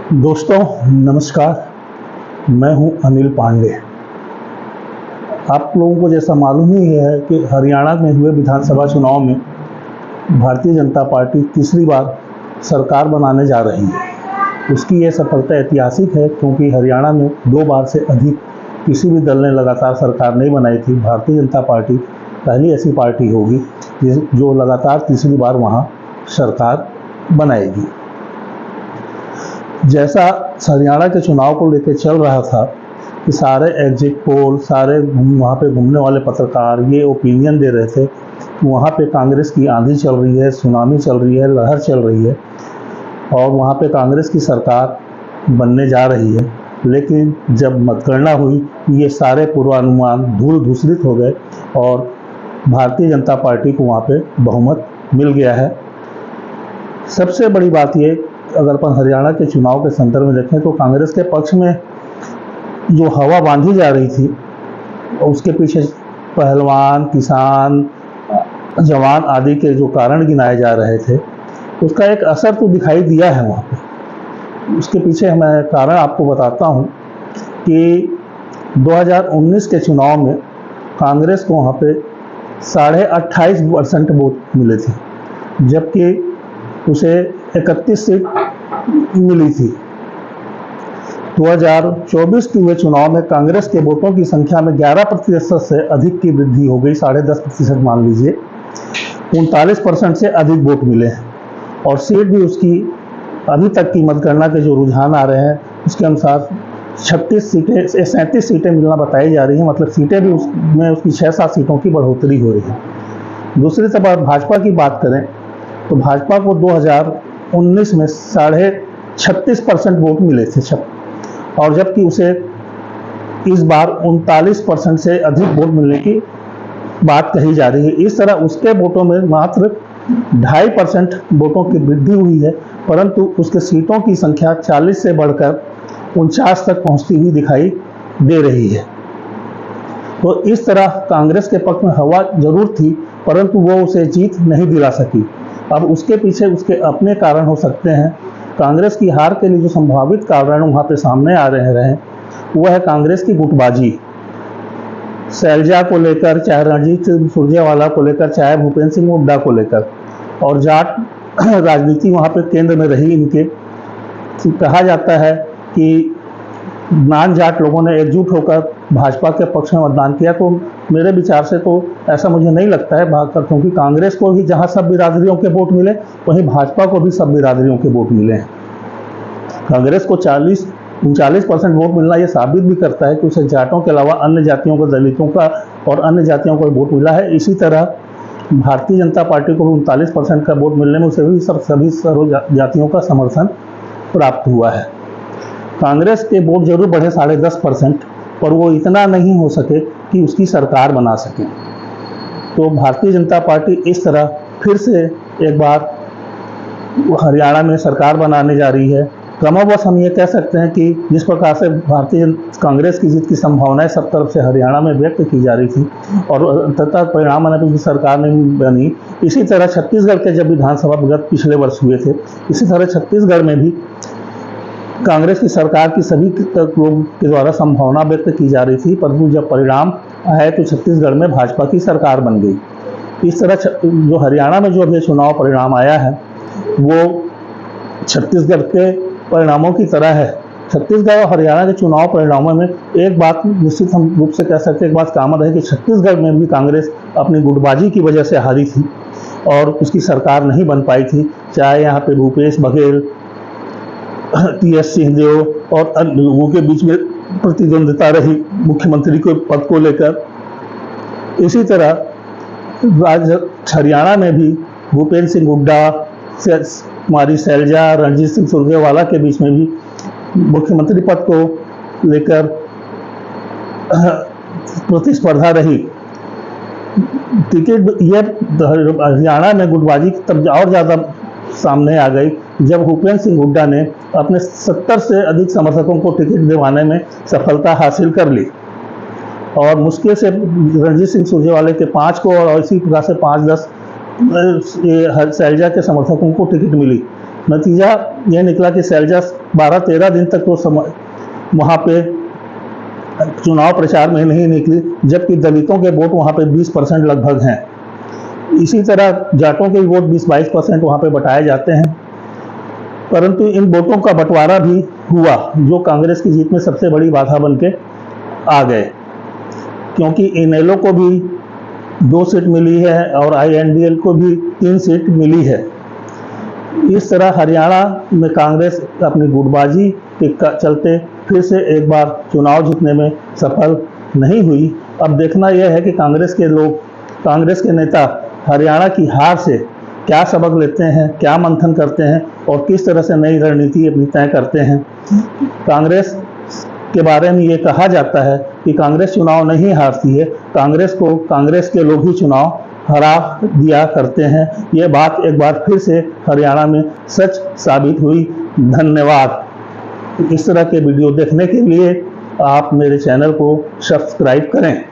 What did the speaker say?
दोस्तों नमस्कार, मैं हूं अनिल पांडे। आप लोगों को जैसा मालूम ही है कि हरियाणा में हुए विधानसभा चुनाव में भारतीय जनता पार्टी तीसरी बार सरकार बनाने जा रही है। उसकी ये सफलता ऐतिहासिक है क्योंकि हरियाणा में 2 बार से अधिक किसी भी दल ने लगातार सरकार नहीं बनाई थी। भारतीय जनता पार्टी पहली ऐसी पार्टी होगी जो लगातार तीसरी बार वहाँ सरकार बनाएगी। जैसा हरियाणा के चुनाव को लेकर चल रहा था कि सारे एग्जिट पोल, सारे वहाँ पे घूमने वाले पत्रकार ये ओपिनियन दे रहे थे कि वहाँ पे कांग्रेस की आंधी चल रही है, सुनामी चल रही है, लहर चल रही है और वहाँ पे कांग्रेस की सरकार बनने जा रही है। लेकिन जब मतगणना हुई ये सारे पूर्वानुमान धूल धूसरित हो गए और भारतीय जनता पार्टी को वहाँ पे बहुमत मिल गया है। सबसे बड़ी बात ये, अगर अपन हरियाणा के चुनाव के संदर्भ में देखें तो कांग्रेस के पक्ष में जो हवा बांधी जा रही थी उसके पीछे पहलवान, किसान, जवान आदि के जो कारण गिनाए जा रहे थे उसका एक असर तो दिखाई दिया है वहाँ पे। उसके पीछे मैं कारण आपको बताता हूँ कि 2019 के चुनाव में कांग्रेस को वहाँ पे 28.5% वोट मिले थे, जबकि उसे 31 सीट मिली थी। 2024 के हुए चुनाव में कांग्रेस के वोटों की संख्या में 11% से अधिक की वृद्धि हो गई, 10.5% मान लीजिए। 39% से अधिक वोट मिले हैं और सीट भी उसकी अभी तक की मतगणना के जो रुझान आ रहे हैं उसके अनुसार 37 सीटें मिलना बताई जा रही हैं। मतलब सीटें भी उसमें उसकी 6-7 सीटों की बढ़ोतरी हो रही है। दूसरी तरफ भाजपा की बात करें तो भाजपा को 2019 में 36.5% वोट मिले थे और जबकि उसे इस बार 39% से अधिक वोट मिलने की बात कही जा रही है। इस तरह उसके वोटों में मात्र 2.5% वोटों की वृद्धि हुई है, परंतु उसके सीटों की संख्या 40 से बढ़कर 49 तक पहुंचती हुई दिखाई दे रही है। तो इस तरह कांग्रेस के पक्ष में हवा जरूर थी परंतु वो उसे जीत नहीं दिला सकी। अब उसके पीछे उसके अपने कारण हो सकते हैं। कांग्रेस की हार के लिए जो संभावित कारण वहाँ पे सामने आ रहे हैं वो है कांग्रेस की गुटबाजी। शैलजा को लेकर, चाहे रणजीत सिंह सुरजेवाला को लेकर, चाहे भूपेंद्र सिंह हुड्डा को लेकर, और जाट राजनीति वहाँ पे केंद्र में रही इनके। कहा जाता है कि नान जाट लोगों ने एकजुट होकर भाजपा के पक्ष में मतदान किया, तो मेरे विचार से तो ऐसा मुझे नहीं लगता है भागकर, क्योंकि कांग्रेस को भी जहां सब बिरादरियों के वोट मिले वहीं भाजपा को भी सब बिरादरियों के वोट मिले हैं। कांग्रेस को 39% वोट मिलना यह साबित भी करता है कि उसे जाटों के अलावा अन्य जातियों को, दलितों का और अन्य जातियों को वोट मिला है। इसी तरह भारतीय जनता पार्टी को भी 39% का वोट मिलने में उसे भी सभी सर्व जातियों का समर्थन प्राप्त हुआ है। कांग्रेस के वोट जरूर बढ़े 10.5%, पर वो इतना नहीं हो सके कि उसकी सरकार बना सके। तो भारतीय जनता पार्टी इस तरह फिर से एक बार हरियाणा में सरकार बनाने जा रही है। क्रमवश हम ये कह सकते हैं कि जिस प्रकार से भारतीय कांग्रेस की जीत की संभावनाएं सब तरफ से हरियाणा में व्यक्त की जा रही थी और अंततः परिणाम आने पर सरकार नहीं बनी, इसी तरह छत्तीसगढ़ के जब विधानसभा विगत पिछले वर्ष हुए थे, इसी तरह छत्तीसगढ़ में भी कांग्रेस की सरकार की सभी लोगों के द्वारा संभावना व्यक्त की जा रही थी, परंतु जब परिणाम आए तो छत्तीसगढ़ में भाजपा की सरकार बन गई। इस तरह जो हरियाणा में जो अभी चुनाव परिणाम आया है वो छत्तीसगढ़ के परिणामों की तरह है। छत्तीसगढ़ और हरियाणा के चुनाव परिणामों में एक बात निश्चित हम रूप से कह सकते हैं, एक बात कामन है कि छत्तीसगढ़ में भी कांग्रेस अपनी गुटबाजी की वजह से हारी थी और उसकी सरकार नहीं बन पाई थी। चाहे यहाँ पे भूपेश बघेल, टी.एस. सिंहदेव और अन्य लोगों के बीच में प्रतिद्वंदिता रही मुख्यमंत्री के पद को लेकर। इसी तरह हरियाणा में भी भूपेंद्र सिंह हुड्डा, कुमारी शैलजा, रणजीत सिंह सुरजेवाला के बीच में भी मुख्यमंत्री पद को लेकर प्रतिस्पर्धा रही। टिकट ये हरियाणा में गुटबाजी तब और ज़्यादा सामने आ गई जब भूपेंद्र सिंह हुड्डा ने अपने 70 से अधिक समर्थकों को टिकट दिलवाने में सफलता हासिल कर ली और मुश्किल से रणजीत सिंह सुरजेवाला के 5 को और इसी प्रकार से 5-10 शैलजा के समर्थकों को टिकट मिली। नतीजा यह निकला कि शैलजा 12-13 दिन तक तो वहाँ पे चुनाव प्रचार में नहीं निकली, जबकि दलितों के वोट वहाँ पे 20% लगभग हैं। इसी तरह जाटों के वोट 20-22% वहाँ पे बटाए जाते हैं, परंतु इन वोटों का बंटवारा भी हुआ जो कांग्रेस की जीत में सबसे बड़ी बाधा बन के आ गए, क्योंकि इनेलो को भी 2 सीट मिली है और INDL को भी 3 सीट मिली है। इस तरह हरियाणा में कांग्रेस अपनी गुटबाजी के चलते फिर से एक बार चुनाव जीतने में सफल नहीं हुई। अब देखना यह है कि कांग्रेस के लोग, कांग्रेस के नेता हरियाणा की हार से क्या सबक लेते हैं, क्या मंथन करते हैं और किस तरह से नई रणनीति अपनी तय करते हैं। कांग्रेस के बारे में ये कहा जाता है कि कांग्रेस चुनाव नहीं हारती है, कांग्रेस को कांग्रेस के लोग ही चुनाव हरा दिया करते हैं। ये बात एक बार फिर से हरियाणा में सच साबित हुई। धन्यवाद। इस तरह के वीडियो देखने के लिए आप मेरे चैनल को सब्सक्राइब करें।